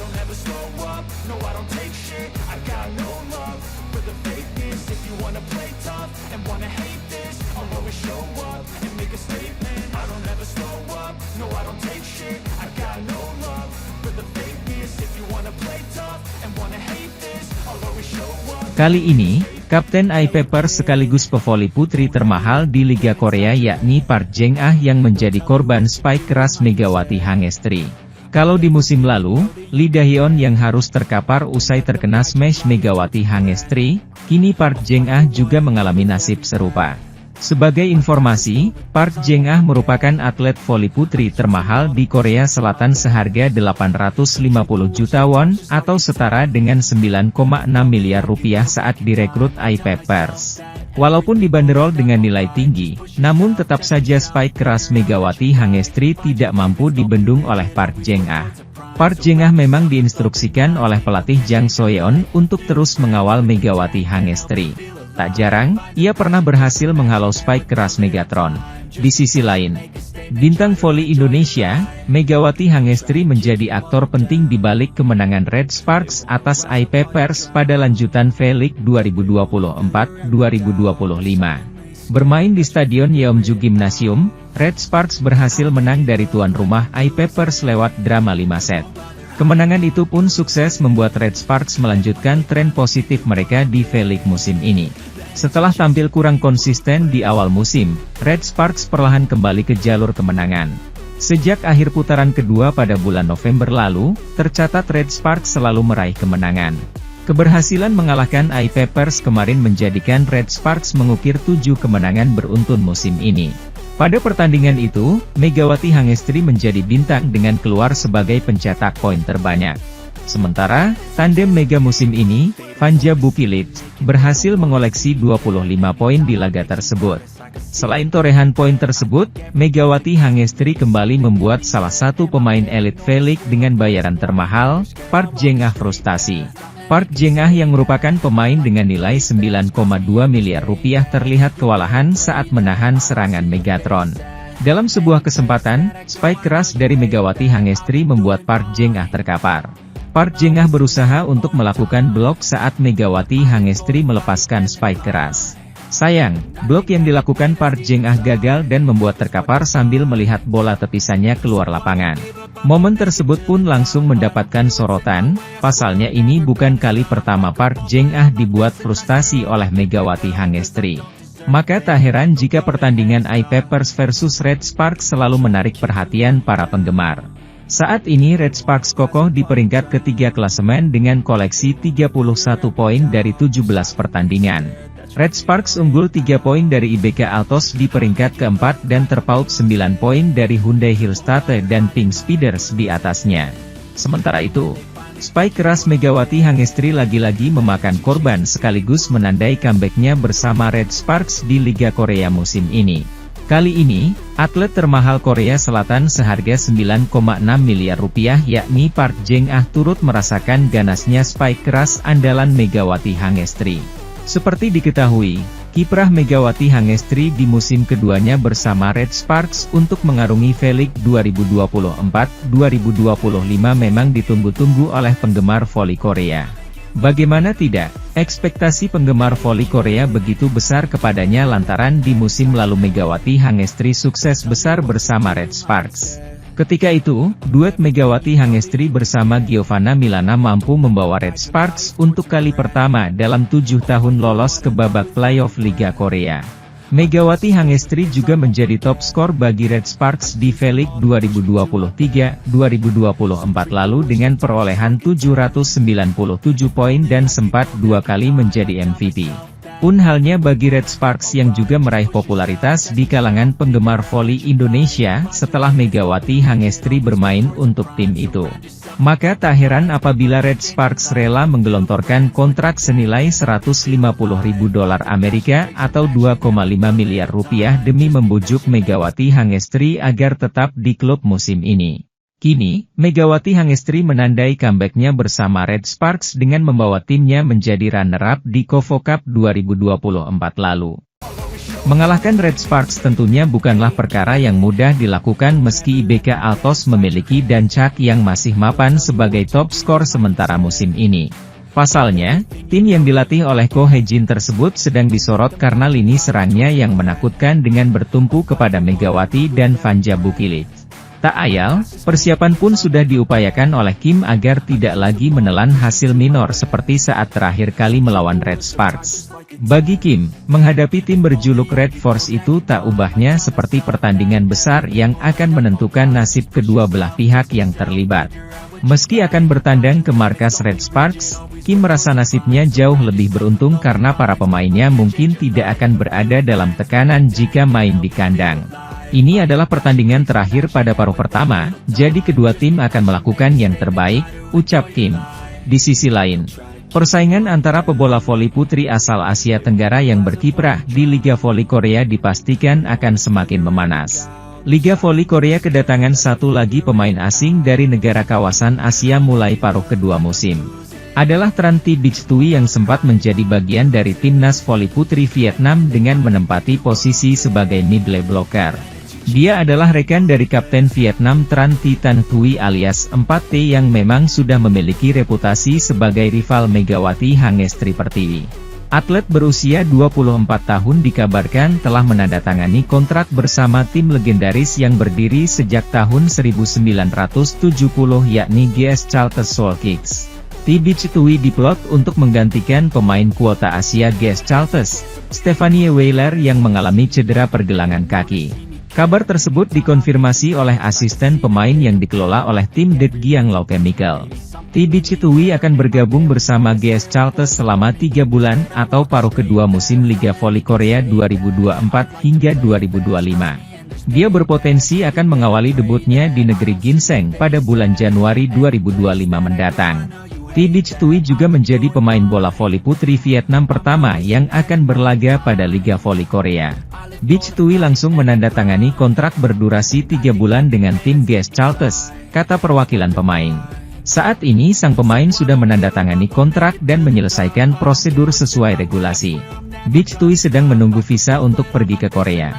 don't ever slow up, no I don't take shit, I got no love for the fakeness. If you wanna play tough and wanna hate this, I'll always show up and make a statement. I don't ever slow up, no I don't take shit, I got no love for the fakeness. If you wanna play tough and wanna hate this, I'll always show up. Kali ini, Kapten I-Pepers sekaligus pevoli putri termahal di Liga Korea yakni Park Jeng-ah yang menjadi korban spike keras Megawati Hangestri. Kalau di musim lalu, Lee Da-hyun yang harus terkapar usai terkena smash Megawati Hangestri, kini Park Jeng-ah juga mengalami nasib serupa. Sebagai informasi, Park Jeng-ah merupakan atlet voli putri termahal di Korea Selatan seharga 850 juta won, atau setara dengan 9,6 miliar rupiah saat direkrut I-Pepers. Walaupun dibanderol dengan nilai tinggi, namun tetap saja spike keras Megawati Hangestri tidak mampu dibendung oleh Park Jeng-ah. Park Jeng-ah memang diinstruksikan oleh pelatih Jang So-yeon untuk terus mengawal Megawati Hangestri. Tak jarang, ia pernah berhasil menghalau spike keras Megatron. Di sisi lain, bintang voli Indonesia, Megawati Hangestri menjadi aktor penting di balik kemenangan Red Sparks atas I-Pepers pada lanjutan V-League 2024-2025. Bermain di Stadion Yeomju Gymnasium, Red Sparks berhasil menang dari tuan rumah I-Pepers lewat drama 5 set. Kemenangan itu pun sukses membuat Red Sparks melanjutkan tren positif mereka di V-League musim ini. Setelah tampil kurang konsisten di awal musim, Red Sparks perlahan kembali ke jalur kemenangan. Sejak akhir putaran kedua pada bulan November lalu, tercatat Red Sparks selalu meraih kemenangan. Keberhasilan mengalahkan I-Pepers kemarin menjadikan Red Sparks mengukir 7 kemenangan beruntun musim ini. Pada pertandingan itu, Megawati Hangestri menjadi bintang dengan keluar sebagai pencetak poin terbanyak. Sementara, tandem Mega musim ini, Vanja Bukilit, berhasil mengoleksi 25 poin di laga tersebut. Selain torehan poin tersebut, Megawati Hangestri kembali membuat salah satu pemain elit V-League dengan bayaran termahal, Park Jeng-ah frustasi. Park Jeng-ah yang merupakan pemain dengan nilai 9,2 miliar rupiah terlihat kewalahan saat menahan serangan Megatron. Dalam sebuah kesempatan, spike keras dari Megawati Hangestri membuat Park Jeng-ah terkapar. Park Jeng-ah berusaha untuk melakukan blok saat Megawati Hangestri melepaskan spike keras. Sayang, blok yang dilakukan Park Jeng-ah gagal dan membuat terkapar sambil melihat bola tepisannya keluar lapangan. Momen tersebut pun langsung mendapatkan sorotan, pasalnya ini bukan kali pertama Park Jeng-ah dibuat frustasi oleh Megawati Hangestri. Maka tak heran jika pertandingan I-Pepers versus Red Sparks selalu menarik perhatian para penggemar. Saat ini Red Sparks kokoh di peringkat ketiga klasemen dengan koleksi 31 poin dari 17 pertandingan. Red Sparks unggul 3 poin dari IBK Altos di peringkat keempat dan terpaut 9 poin dari Hyundai Hillstate dan Pink Speeders di atasnya. Sementara itu, spike keras Megawati Hangestri lagi-lagi memakan korban sekaligus menandai comeback-nya bersama Red Sparks di Liga Korea musim ini. Kali ini, atlet termahal Korea Selatan seharga 9,6 miliar rupiah yakni Park Jeng-ah turut merasakan ganasnya spike keras andalan Megawati Hangestri. Seperti diketahui, kiprah Megawati Hangestri di musim keduanya bersama Red Sparks untuk mengarungi V-League 2024-2025 memang ditunggu-tunggu oleh penggemar voli Korea. Bagaimana tidak, ekspektasi penggemar voli Korea begitu besar kepadanya lantaran di musim lalu Megawati Hangestri sukses besar bersama Red Sparks. Ketika itu, duet Megawati Hangestri bersama Giovanna Milana mampu membawa Red Sparks untuk kali pertama dalam 7 tahun lolos ke babak playoff Liga Korea. Megawati Hangestri juga menjadi top skor bagi Red Sparks di V-League 2023-2024 lalu dengan perolehan 797 poin dan sempat 2 kali menjadi MVP. Pun halnya bagi Red Sparks yang juga meraih popularitas di kalangan penggemar voli Indonesia setelah Megawati Hangestri bermain untuk tim itu. Maka tak heran apabila Red Sparks rela menggelontorkan kontrak senilai 150.000 dolar Amerika atau 2,5 miliar rupiah demi membujuk Megawati Hangestri agar tetap di klub musim ini. Kini, Megawati Hangestri menandai comeback-nya bersama Red Sparks dengan membawa timnya menjadi runner-up di KOFO Cup 2024 lalu. Mengalahkan Red Sparks tentunya bukanlah perkara yang mudah dilakukan meski IBK Altos memiliki Dancak yang masih mapan sebagai top skor sementara musim ini. Pasalnya, tim yang dilatih oleh Ko Hee-jin tersebut sedang disorot karena lini serangnya yang menakutkan dengan bertumpu kepada Megawati dan Vanja Bukilit. Tak ayal, persiapan pun sudah diupayakan oleh Kim agar tidak lagi menelan hasil minor seperti saat terakhir kali melawan Red Sparks. Bagi Kim, menghadapi tim berjuluk Red Force itu tak ubahnya seperti pertandingan besar yang akan menentukan nasib kedua belah pihak yang terlibat. Meski akan bertandang ke markas Red Sparks, Kim merasa nasibnya jauh lebih beruntung karena para pemainnya mungkin tidak akan berada dalam tekanan jika main di kandang. Ini adalah pertandingan terakhir pada paruh pertama, jadi kedua tim akan melakukan yang terbaik, ucap Kim. Di sisi lain, persaingan antara pebola voli putri asal Asia Tenggara yang berkiprah di Liga Voli Korea dipastikan akan semakin memanas. Liga Voli Korea kedatangan satu lagi pemain asing dari negara kawasan Asia mulai paruh kedua musim. Adalah Tran Thi Bich Thuy yang sempat menjadi bagian dari timnas voli putri Vietnam dengan menempati posisi sebagai middle blocker. Dia adalah rekan dari Kapten Vietnam Tran Thi Tan Thuy alias 4T yang memang sudah memiliki reputasi sebagai rival Megawati Hangestri Pertiwi. Atlet berusia 24 tahun dikabarkan telah menandatangani kontrak bersama tim legendaris yang berdiri sejak tahun 1970 yakni GS Chalters Seoul Kicks. Thi Bich Thuy diplot untuk menggantikan pemain kuota Asia GS Chalters, Stephanie Weiler yang mengalami cedera pergelangan kaki. Kabar tersebut dikonfirmasi oleh asisten pemain yang dikelola oleh tim Det Giang-Lao Chemical. Thi Bich Thuy akan bergabung bersama GS Chalters selama 3 bulan atau paruh kedua musim Liga Voli Korea 2024 hingga 2025. Dia berpotensi akan mengawali debutnya di negeri Ginseng pada bulan Januari 2025 mendatang. Thi Bich Thuy juga menjadi pemain bola voli putri Vietnam pertama yang akan berlaga pada Liga Voli Korea. Bich Thuy langsung menandatangani kontrak berdurasi 3 bulan dengan tim GS Chalters, kata perwakilan pemain. Saat ini sang pemain sudah menandatangani kontrak dan menyelesaikan prosedur sesuai regulasi. Bich Thuy sedang menunggu visa untuk pergi ke Korea.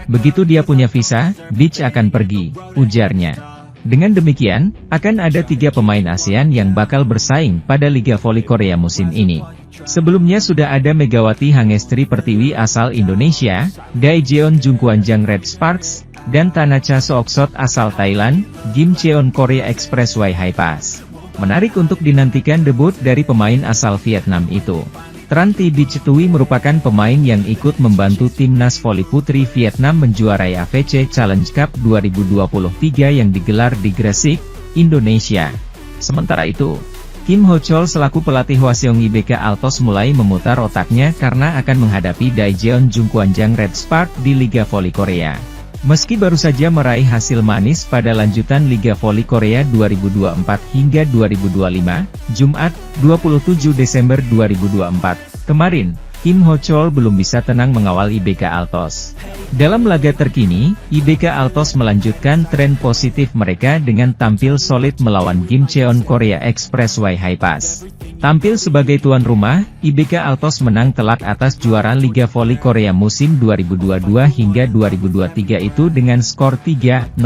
Begitu dia punya visa, Bich akan pergi, ujarnya. Dengan demikian, akan ada 3 pemain ASEAN yang bakal bersaing pada Liga Voli Korea musim ini. Sebelumnya sudah ada Megawati Hangestri Pertiwi asal Indonesia, Daejeon Jungkwanjang Red Sparks, dan Tanacha Sooksot asal Thailand, Kim Cheon Korea Expressway High-Pass. Menarik untuk dinantikan debut dari pemain asal Vietnam itu. Tran Thi Bich Thuy merupakan pemain yang ikut membantu timnas voli putri Vietnam menjuarai AVC Challenge Cup 2023 yang digelar di Gresik, Indonesia. Sementara itu, Kim Ho-chol selaku pelatih Hwaseong IBK Altos mulai memutar otaknya karena akan menghadapi Daejeon Jungkwanjang Red Sparks di Liga Voli Korea. Meski baru saja meraih hasil manis pada lanjutan Liga Voli Korea 2024 hingga 2025, Jumat, 27 Desember 2024, kemarin, Kim Ho-chol belum bisa tenang mengawal IBK Altos. Dalam laga terkini, IBK Altos melanjutkan tren positif mereka dengan tampil solid melawan Kim Cheon Korea Expressway High-Pass. Tampil sebagai tuan rumah, IBK Altos menang telak atas juara Liga Voli Korea musim 2022 hingga 2023 itu dengan skor 3-0.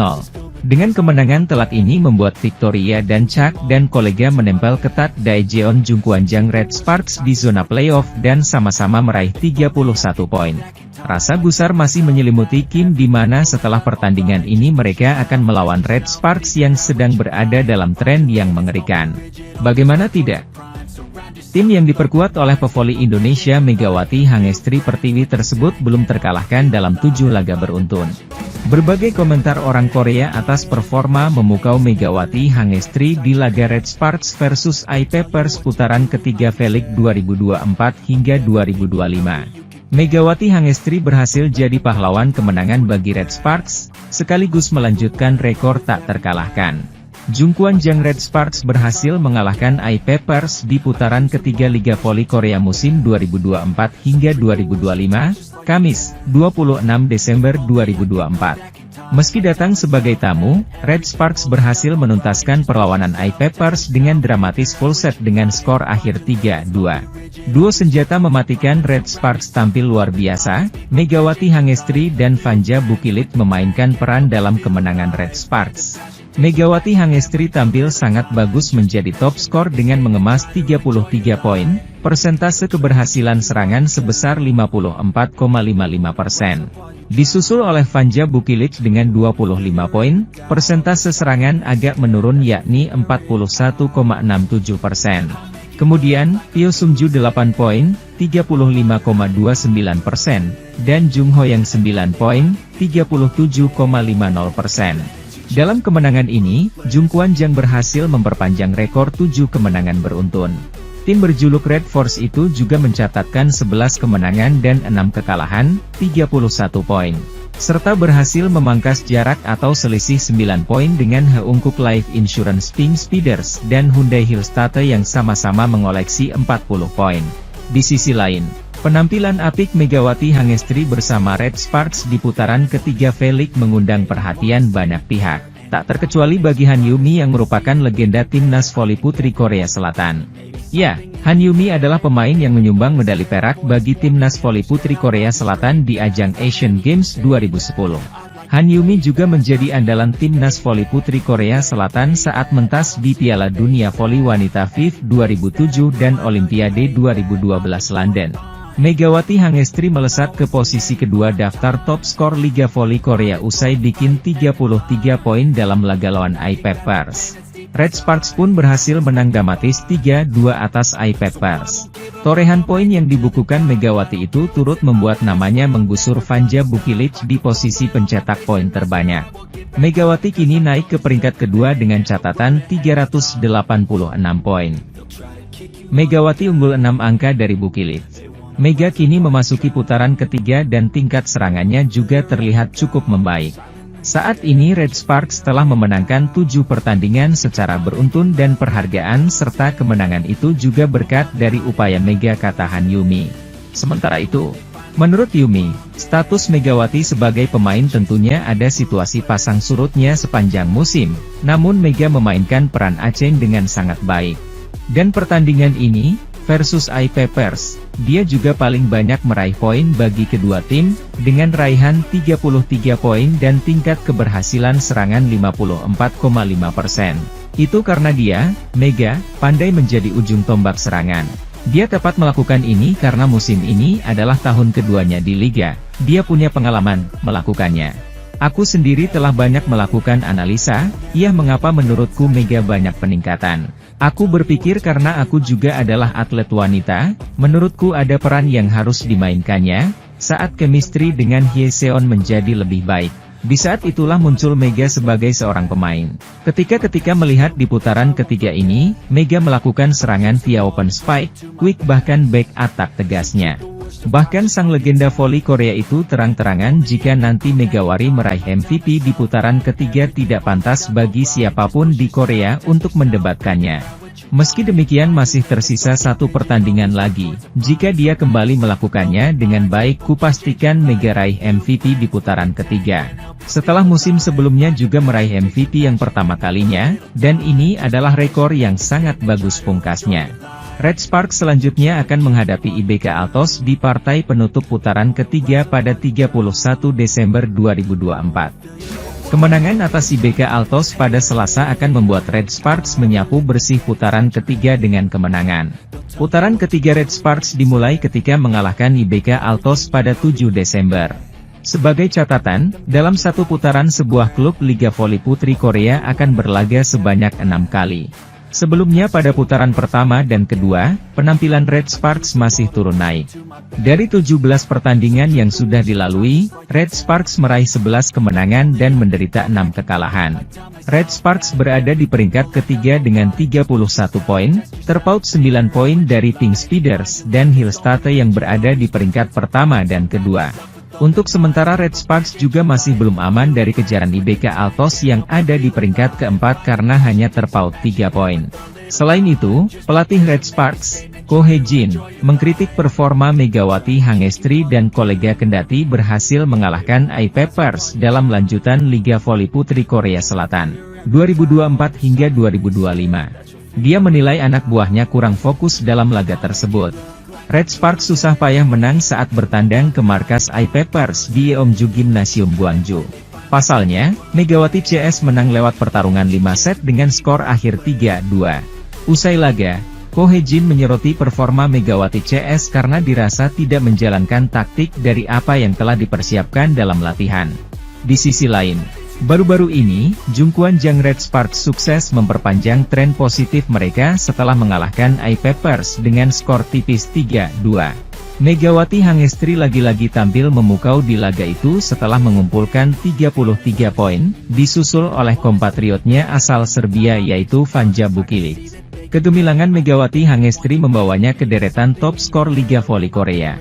Dengan kemenangan telak ini membuat Victoria Dancak dan kolega menempel ketat Daejeon Jungkwanjang Red Sparks di zona playoff dan sama-sama meraih 31 poin. Rasa gusar masih menyelimuti Kim di mana setelah pertandingan ini mereka akan melawan Red Sparks yang sedang berada dalam tren yang mengerikan. Bagaimana tidak? Tim yang diperkuat oleh pevoli Indonesia Megawati Hangestri Pertiwi tersebut belum terkalahkan dalam 7 laga beruntun. Berbagai komentar orang Korea atas performa memukau Megawati Hangestri di laga Red Sparks versus I-Peppers putaran ketiga V-League 2024 hingga 2025. Megawati Hangestri berhasil jadi pahlawan kemenangan bagi Red Sparks, sekaligus melanjutkan rekor tak terkalahkan. Jungkwanjang Red Sparks berhasil mengalahkan I-Peppers di putaran ketiga Liga Voli Korea musim 2024 hingga 2025, Kamis, 26 Desember 2024. Meski datang sebagai tamu, Red Sparks berhasil menuntaskan perlawanan iPepers dengan dramatis full set dengan skor akhir 3-2. Duo senjata mematikan Red Sparks tampil luar biasa, Megawati Hangestri dan Vanja Bukilit memainkan peran dalam kemenangan Red Sparks. Megawati Hangestri tampil sangat bagus menjadi top skor dengan mengemas 33 poin, persentase keberhasilan serangan sebesar 54,55%. Disusul oleh Vanja Bukilit dengan 25 poin, persentase serangan agak menurun yakni 41,67%. Kemudian, Pyo Sungju 8 poin, 35,29%, dan Jung Hoyang 9 poin, 37,50%. Dalam kemenangan ini, Jung Kwan Jang berhasil memperpanjang rekor 7 kemenangan beruntun. Tim berjuluk Red Force itu juga mencatatkan 11 kemenangan dan 6 kekalahan, 31 poin. Serta berhasil memangkas jarak atau selisih 9 poin dengan Heungkuk Life Insurance Pink Speeders dan Hyundai Hillstate yang sama-sama mengoleksi 40 poin. Di sisi lain, penampilan apik Megawati Hangestri bersama Red Sparks di putaran ketiga V-League mengundang perhatian banyak pihak. Tak terkecuali bagi Han Yumi yang merupakan legenda timnas voli putri Korea Selatan. Ya, Han Yumi adalah pemain yang menyumbang medali perak bagi timnas voli putri Korea Selatan di ajang Asian Games 2010. Han Yumi juga menjadi andalan timnas voli putri Korea Selatan saat mentas di Piala Dunia Voli Wanita FIF 2007 dan Olimpiade 2012 London. Megawati Hangestri melesat ke posisi kedua daftar top skor Liga Voli Korea usai bikin 33 poin dalam laga lawan iPepers. Red Sparks pun berhasil menang dramatis 3-2 atas iPepers. Torehan poin yang dibukukan Megawati itu turut membuat namanya menggusur Vanja Bukilit di posisi pencetak poin terbanyak. Megawati kini naik ke peringkat kedua dengan catatan 386 poin. Megawati unggul 6 angka dari Bukilit. Mega kini memasuki putaran ketiga dan tingkat serangannya juga terlihat cukup membaik. Saat ini Red Sparks telah memenangkan 7 pertandingan secara beruntun dan perhargaan serta kemenangan itu juga berkat dari upaya Mega, kata Han Yumi. Sementara itu, menurut Yumi, status Megawati sebagai pemain tentunya ada situasi pasang surutnya sepanjang musim, namun Mega memainkan peran Aceng dengan sangat baik. Dan pertandingan ini, versus iPepers, dia juga paling banyak meraih poin bagi kedua tim, dengan raihan 33 poin dan tingkat keberhasilan serangan 54,5%. Itu karena dia, Mega, pandai menjadi ujung tombak serangan. Dia tepat melakukan ini karena musim ini adalah tahun keduanya di Liga, dia punya pengalaman melakukannya. Aku sendiri telah banyak melakukan analisa, mengapa menurutku Mega banyak peningkatan. Aku berpikir karena aku juga adalah atlet wanita, menurutku ada peran yang harus dimainkannya, saat chemistry dengan Hye Seon menjadi lebih baik. Di saat itulah muncul Mega sebagai seorang pemain. Ketika melihat di putaran ketiga ini, Mega melakukan serangan via open spike, quick bahkan back attack tegasnya. Bahkan sang legenda voli Korea itu terang-terangan jika nanti Megawati meraih MVP di putaran ketiga tidak pantas bagi siapapun di Korea untuk mendebatkannya. Meski demikian masih tersisa 1 pertandingan lagi, jika dia kembali melakukannya dengan baik kupastikan Mega raih MVP di putaran ketiga. Setelah musim sebelumnya juga meraih MVP yang pertama kalinya, dan ini adalah rekor yang sangat bagus pungkasnya. Red Sparks selanjutnya akan menghadapi IBK Altos di partai penutup putaran ketiga pada 31 Desember 2024. Kemenangan atas IBK Altos pada Selasa akan membuat Red Sparks menyapu bersih putaran ketiga dengan kemenangan. Putaran ketiga Red Sparks dimulai ketika mengalahkan IBK Altos pada 7 Desember. Sebagai catatan, dalam satu putaran sebuah klub Liga Voli Putri Korea akan berlaga sebanyak 6 kali. Sebelumnya pada putaran pertama dan kedua, penampilan Red Sparks masih turun naik. Dari 17 pertandingan yang sudah dilalui, Red Sparks meraih 11 kemenangan dan menderita 6 kekalahan. Red Sparks berada di peringkat ketiga dengan 31 poin, terpaut 9 poin dari Pink Speeders dan Hillstate yang berada di peringkat pertama dan kedua. Untuk sementara Red Sparks juga masih belum aman dari kejaran IBK Altos yang ada di peringkat keempat karena hanya terpaut 3 poin. Selain itu, pelatih Red Sparks, Ko Hye-jin mengkritik performa Megawati Hangestri dan kolega kendati berhasil mengalahkan I Peppers dalam lanjutan Liga Voli Putri Korea Selatan 2024 hingga 2025. Dia menilai anak buahnya kurang fokus dalam laga tersebut. Red Sparks susah payah menang saat bertandang ke markas I Peppers di Yeomju Gymnasium Gwangju. Pasalnya, Megawati CS menang lewat pertarungan 5 set dengan skor akhir 3-2. Usai laga, Ko Hye-jin menyoroti performa Megawati CS karena dirasa tidak menjalankan taktik dari apa yang telah dipersiapkan dalam latihan. Di sisi lain, baru-baru ini, Jungkwon Jang Red Sparks sukses memperpanjang tren positif mereka setelah mengalahkan I Peppers dengan skor tipis 3-2. Megawati Hangestri lagi-lagi tampil memukau di laga itu setelah mengumpulkan 33 poin, disusul oleh kompatriotnya asal Serbia yaitu Vanja Bukilic. Kegemilangan Megawati Hangestri membawanya ke deretan top skor Liga Voli Korea.